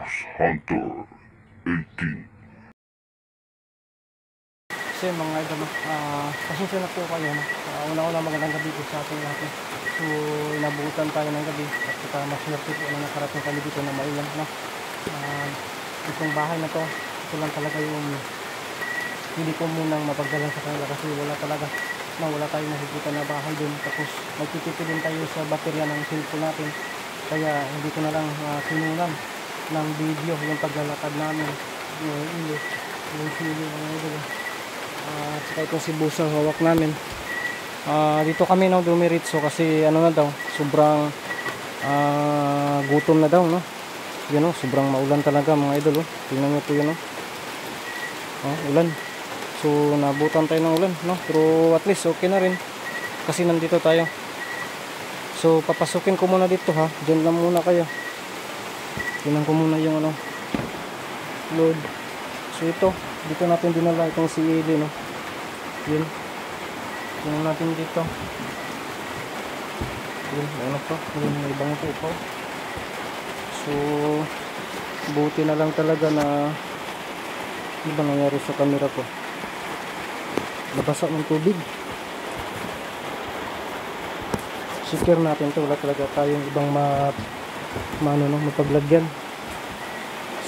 Ghost Hunter 18. So mga idol, pasensya na po kayo. Una-una magandang gabi po sa ating lahat. So inabutan tayo ng gabi at saka maswerte po na nakarating kami dito na mailan. Itong bahay na to, ito lang talaga yung hindi ko munang mapagdalan sa kanila kasi wala tayong nakikita na bahay dun. Tapos magtitipid din tayo sa baterya ng cellphone natin, kaya hindi ko na lang sinulan ng video yung paglalakad namin, yung sili ng idol. Saka itong si Busang hawak namin. Dito kami dumiritso kasi ano na daw, sobrang gutom na daw, no? Yun, sobrang maulan talaga mga idol. Tingnan nyo po yun, ulan. So nabutan tayo ng ulan, no? Pero at least okay na rin kasi nandito tayo. So papasukin ko muna dito, ha. Diyan lang muna kayo. Tingnan ko muna yung load. So ito, dito natin dinala itong si Eli, no? Yun. Tingnan natin dito. Yun, ano pa? Yun, may bangko pa. So buti na lang talaga na iba nangyari sa camera ko. Nabasa ng tubig. Secure natin to, wala talaga tayong ibang mapaglagyan.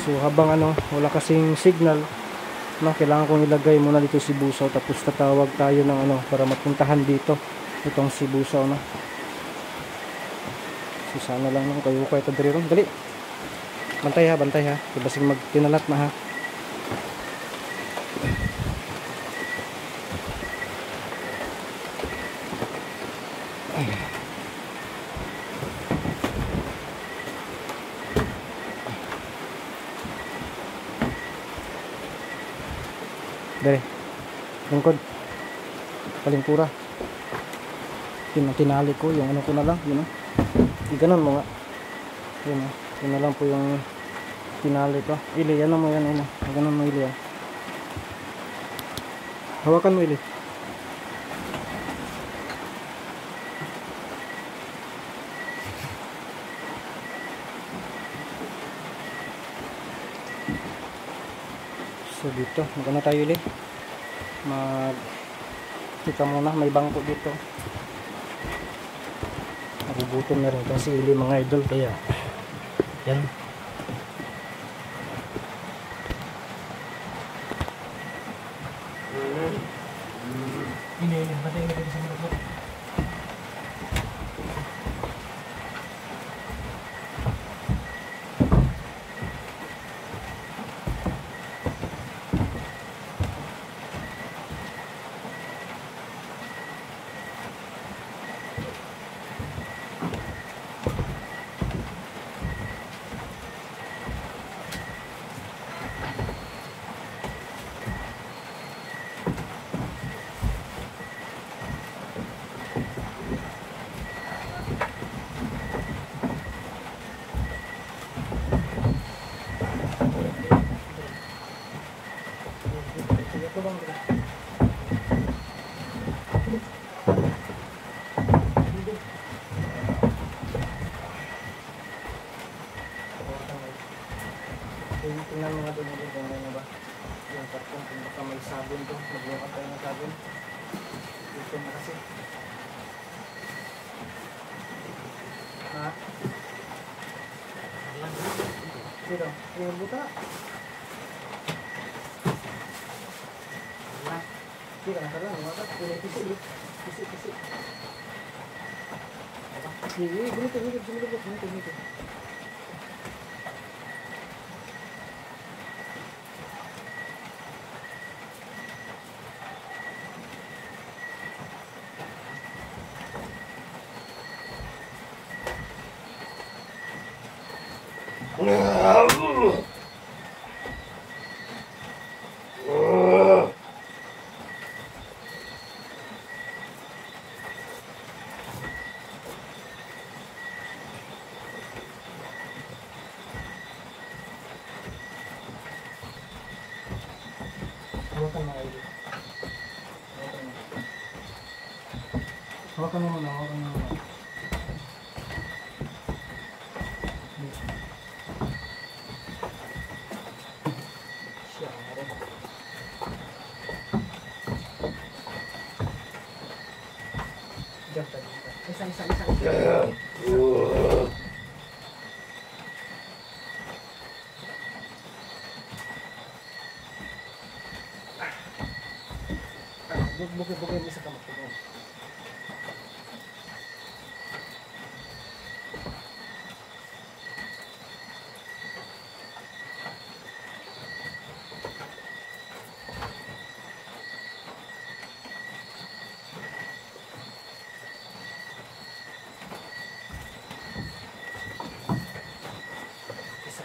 So habang wala kasing signal, kailangan kong ilagay muna dito si Busaw, tapos tatawag tayo ng para mapuntahan dito itong si Busaw, no? So sana lang kayo ito diri ron. Dali. Bantay ha. Basig magtinalat na, ha. Dere, lingkod, palingkura. Tinali ko yung ko na lang, yun, ganun mo nga. Yun, yun na lang po yung tinali ko. Ili, ano mo yan, ganun mo, Ili, hawakan mo, Ili. So dito, magana tayo ulit. Kita muna, may bangko dito. Nagugutom na rin kasi ili mga idol, kaya yan. Ini, batay na dito sa mga. Tingnan mo nga doon kung ano ba yung karton, kung baka may sabon to, maglukat tayo ng sabon dito na kasi, ha? Dito, yung buta Kira na karon, wala ka pisi. Pisi. Sige, ganito. Hawakan mo muna. Isa. Bukay mo sa kamay ko.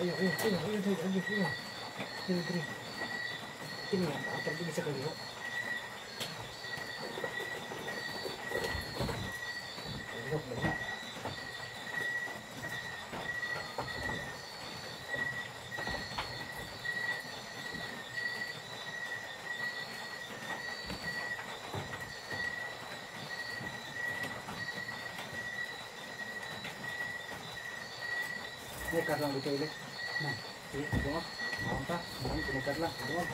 Ayun. Ini yang tak bisa kalian. Ini karena dito ulit. Nah, ini bunga. Mantap. Ini pinikat lang. Bunga.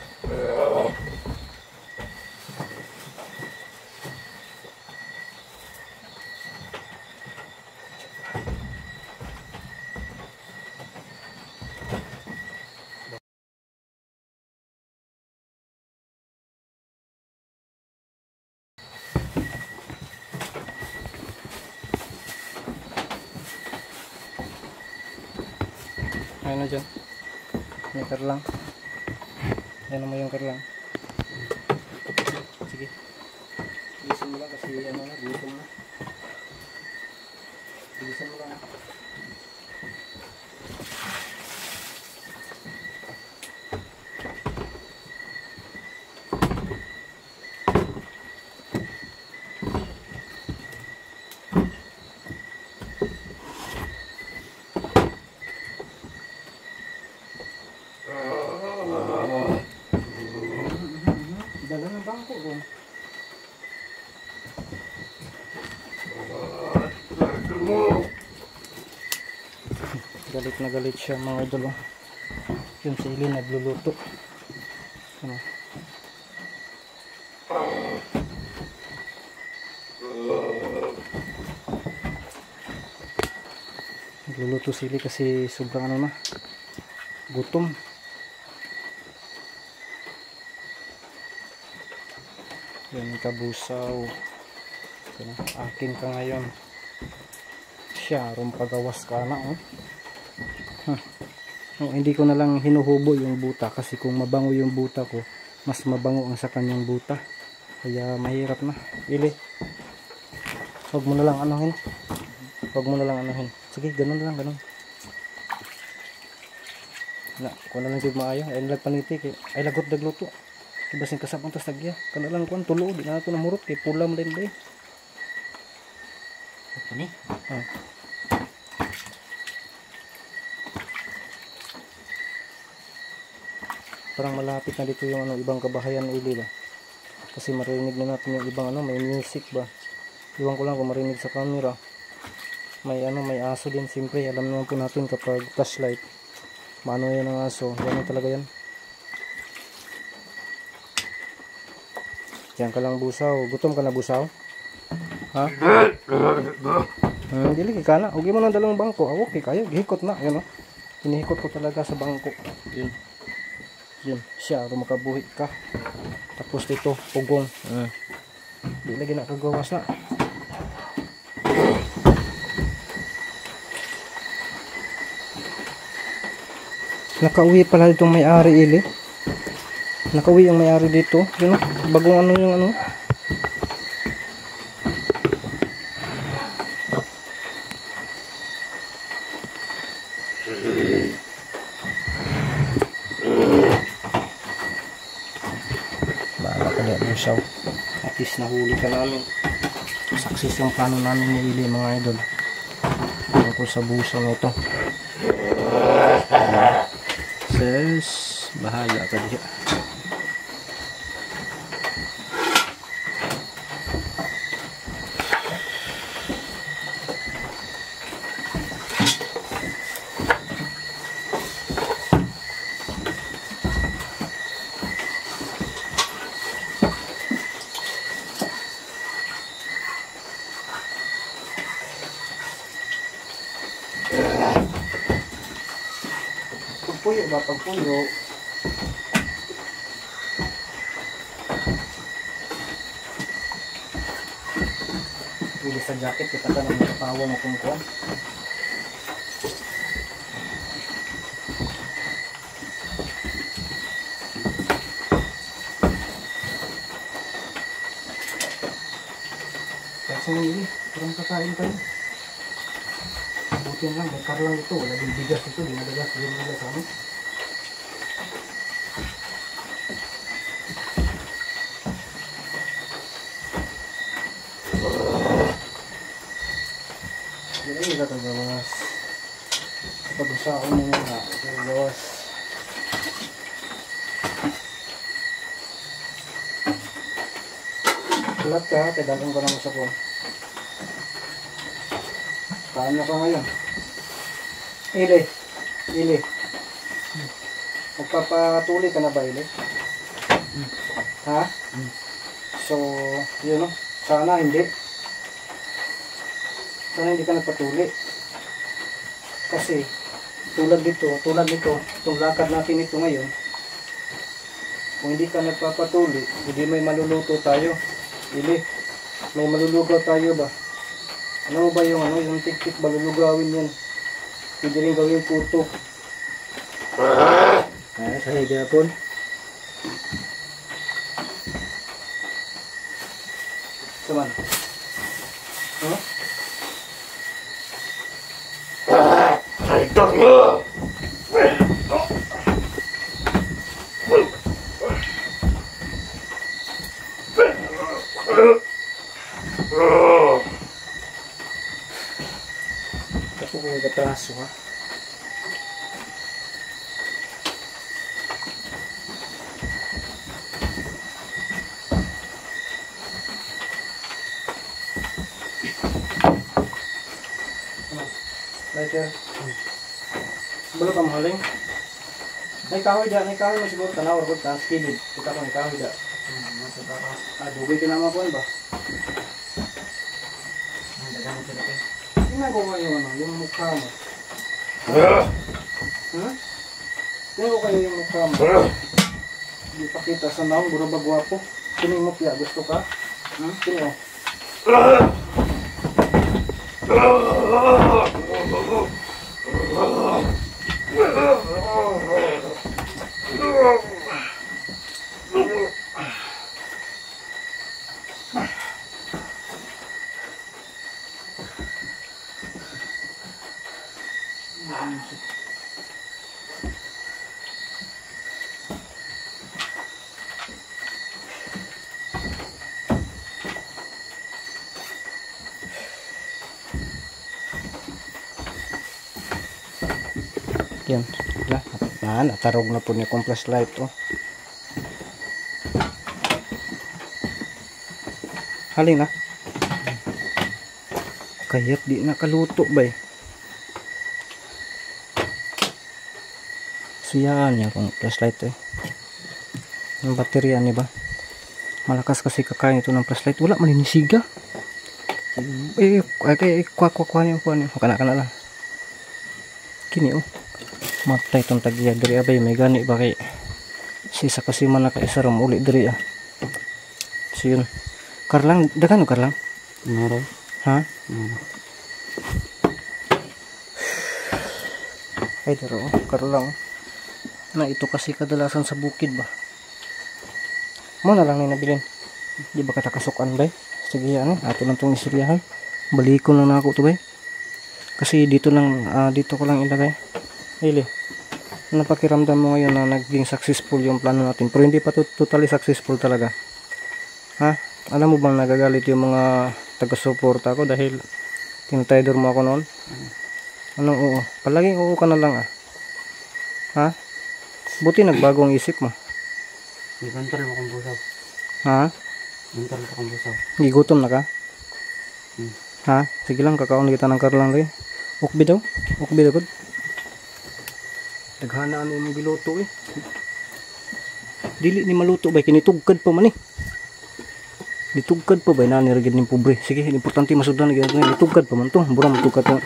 Ayun na dyan. May karlang. Ayan naman yung karlang. Sige. Bilisan mo lang kasi ano na, gutom na. Bilisan mo lang. Dala ng bangko ron. Galit na galit siya mga idol. Yung sili nagluluto. Ano? Nagluluto sili kasi sobrang ano na, gutom. Yan kabusaw. Akin ka ngayon. Siya, rumpagawas ka na. Hindi ko na lang hinuhubo yung buta kasi kung mabango yung buta ko, mas mabango ang sa kanyang buta. Kaya mahirap na. Ili. Huwag mo na lang anuhin. Sige, ganun lang, ganun. Na, kung na lang yung maayo. Ay nagpanitik. Ay lagot dagluto. Kibasin kasapang tas tagya. Kanalang kuan tulo di na ako namurot kay pulam din ba. Ito ni. Parang malapit na dito yung ano, ibang kabahayan Ili ba. Kasi marinig na natin yung ibang ano, may music ba. Iwan ko lang kung marinig sa camera. May ano, may aso din siyempre. Alam naman po natin kapag flashlight. Mano yan ang aso. Ganun talaga yan. Diyan ka lang busaw. Gutom ka na busaw? Ha? Dili kay kana. Ugi mo ng dalawang bangko. Okay kayo. Gihikot na. Yan o. Hinihikot ko talaga sa bangko. Yun. Siya. Rumakabuhi ka. Tapos dito pugong. Di lagi na kagawas na. Nakauwi pala itong may-ari ili. Nakauwi ang may-ari dito. Yun, bagong ano yung ano. Bahala ka dyan busaw. At least nahuli ka namin. Success yung plano namin ni ili mga idol. Tungkol sa busaw na ito. Sis, bahala ka diya. Pagpuyo ba? Pagpuyo. Pili sa jacket, kita ka ng nakapawa na kungkuan. Kasi nang ini, kurang kakain tayo. Buti lang, may car lang ito. Wala din bigas ito, di madagas. Di madagas sa amin. Jadi kita tagawas. Pag-usa ako na nga. Tagawas. Lahat ka, kadalong ka naman sa phone. Paano ka ngayon? Ili. Magpapatuloy ka na ba, Ili? Ha? So, yun o. Sana hindi. Sana hindi ka nagpatuloy. Kasi, tulad nito, itong lakad natin ito ngayon, kung hindi ka nagpapatuloy, hindi may maluluto tayo. Ili, may malulugaw tayo ba? Ano ba yung ano, yung tik-tik ba lulugawin yan? Pwede rin gawin puto. Ay, sa higapon. Saman. Huh? Ako kung nagatraso ha. Lighter. Belum ka mahaling. May kahoy mo siguro tanawar ko ta skilid. Kita ko may kahoy da. Dugay tinama ko ba? Tingnan ko ngayon ano, yung mukha mo. Tingnan ko kayo yung mukha mo. Hindi pa kita sa naong, guro ba guwapo? Tingnan mo kaya, gusto ka? Tingnan mo. Yan, natarog na po niya kong flashlight oh. Haling na. Kaya't di nakaluto ba eh. So yan yung kong flashlight eh. Yung baterya ni ba? Malakas kasi kakain ito ng flashlight. Wala malinisiga. Kuha niyo. Kana lang. Kini oh. Matay itong tagya diri abay may gani ba kay sisa kasi man nakaisa ram uli diri ah. So yun. Karlang, dagan o karlang? Meron. Ha? Meron. Ay, pero karlang. Na ito kasi kadalasan sa bukid ba? Mo na lang na nabilin. Di ba katakasukan ba? Sige yan ato lang itong istoryahan. Balikon lang na ako to ba? Kasi dito lang, dito ko lang ilagay. Ili, napakiramdam mo ngayon na naging successful yung plano natin. Pero hindi pa totally successful talaga. Ha? Alam mo bang nagagalit yung mga taga-suporta ko dahil tinatayador mo ako noon? Anong oo? Palaging oo ka na lang Ha? Buti nagbago ang isip mo. Ikontrol mo kung busaw. Ha? Ikontrol ko kung busaw. Gigutom na ka? Hmm. Ha? Sige lang, kakaon kita ng karlang rin. Ukbi daw? Ukbi daw. Naghana ano yung giluto Dili ni maluto ba? Kinitugkad pa man Ditugkad pa ba? Naniragid ni pobre. Sige, importante masudan. Ditugkad pa man to. Burang matugkad to.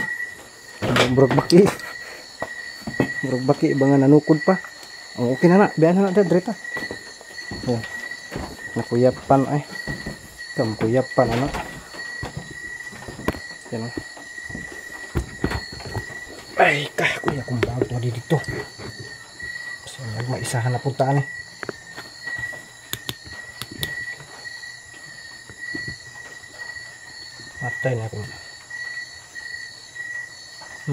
Burag baki. Burag baki. Iba nga nanukod pa. Oh, okay na. Biyan na Dreta. Oh. Nakuyapan ay. Kuyapan ano. Yan. Ay, kuya kung bago dito. So, nagmaisahan na puntaan Matay na ako.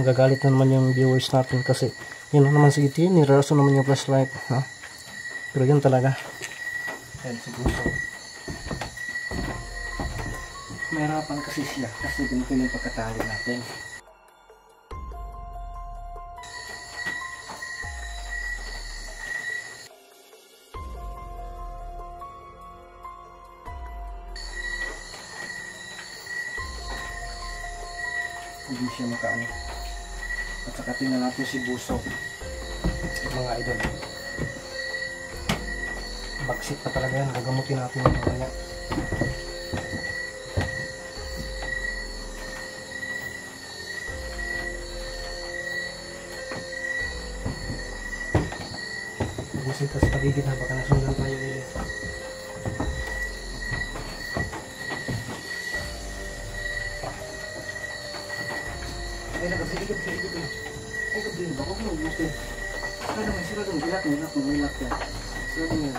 Magagalit na naman yung viewers natin kasi yun na naman si Iti, niraso naman yung flashlight. Ha? Pero yun talaga. Yan siguro. Mahirapan kasi siya kasi ganito yung pagkatali natin. Hindi siya makaano. At saka tingnan natin si Buso. Mga idol. Baksit pa talaga yan. Gagamutin natin yung mga niya. Busit sa paligid na baka nasundan tayo nila. Ay, nagasiligid. Ay, kabilin ba? Huwag mo ubusin. Ay, naman sila doon. Ilat yan. Sila doon yan.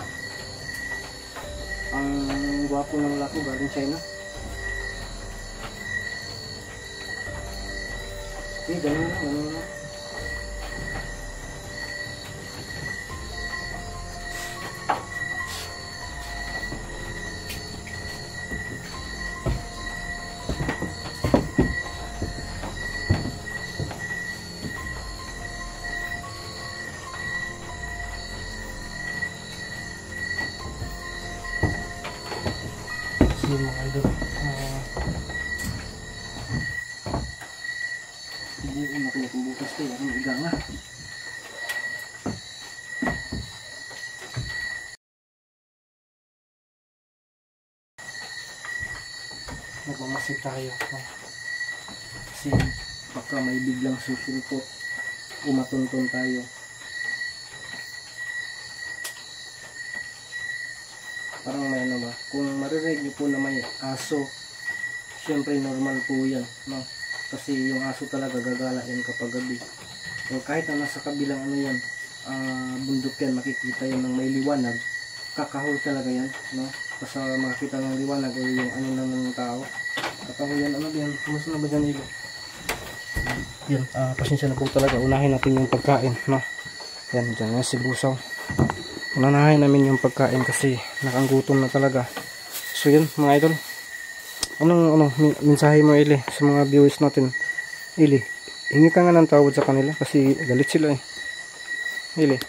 Ang gwapo ng lako galing China. Okay, ganun na. Mga idol buo na kung bukas tayo ang iga nga nagmamasid tayo kasi baka may biglang susulpot umatunton tayo. Parang may ano ba, kung maririnig niyo po na may aso, syempre normal po yan, no? Kasi yung aso talaga gagala yan kapag gabi. So kahit na nasa kabilang ano yan, bundok yan, makikita yan ng may liwanag, kakahol talaga yan, no? Kasi makikita ng liwanag o yung ano ng tao, kakahol yan, ano yan, kumusta na ba dyan ilo? Yan, pasensya na po talaga, unahin natin yung pagkain, no? Yan, dyan yan si Busaw. Unanahin namin yung pagkain kasi nakanggutom na talaga. So yun mga idol. Anong mensahe mo Ili sa mga viewers natin? Ili, hingi ka nga ng tawad sa kanila kasi galit sila Ili.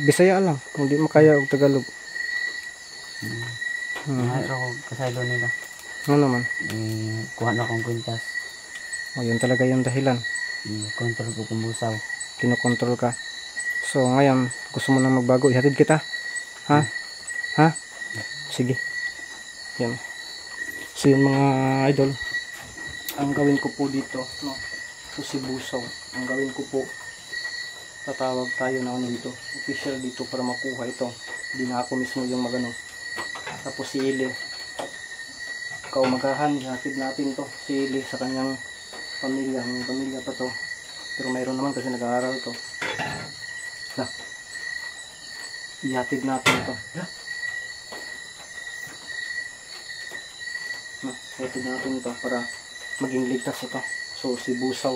Bisaya lang, hindi makaya og Tagalog. Mayro ko kasaylo nila. Ano naman? Kuha na akong kwintas. O yun talaga yung dahilan. Kontrol ko kung busaw. Kinokontrol ka. So ngayon, gusto mo na magbago, ihatid kita. Ha? Sige. Yan. So yun mga idol, ang gawin ko po dito, no? So si Busaw, ang gawin ko po, tatawag tayo na ano dito, official dito para makuha ito. Hindi na ako mismo yung magano. Tapos si Ili, kaumagahan, ihatid natin to si Ili sa kanyang pamilya. May pamilya pa to. Pero mayroon naman kasi nag-aaral to. Ihatid natin to. Ihatid natin to para maging ligtas ito. So si Busaw,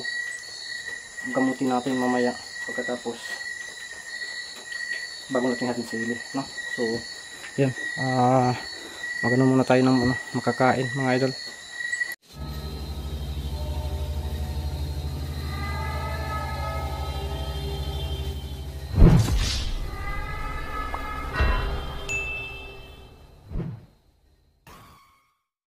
gamutin natin mamaya pagkatapos bago natin natin si Ili, no? So yan, magano muna tayo ng makakain mga idol.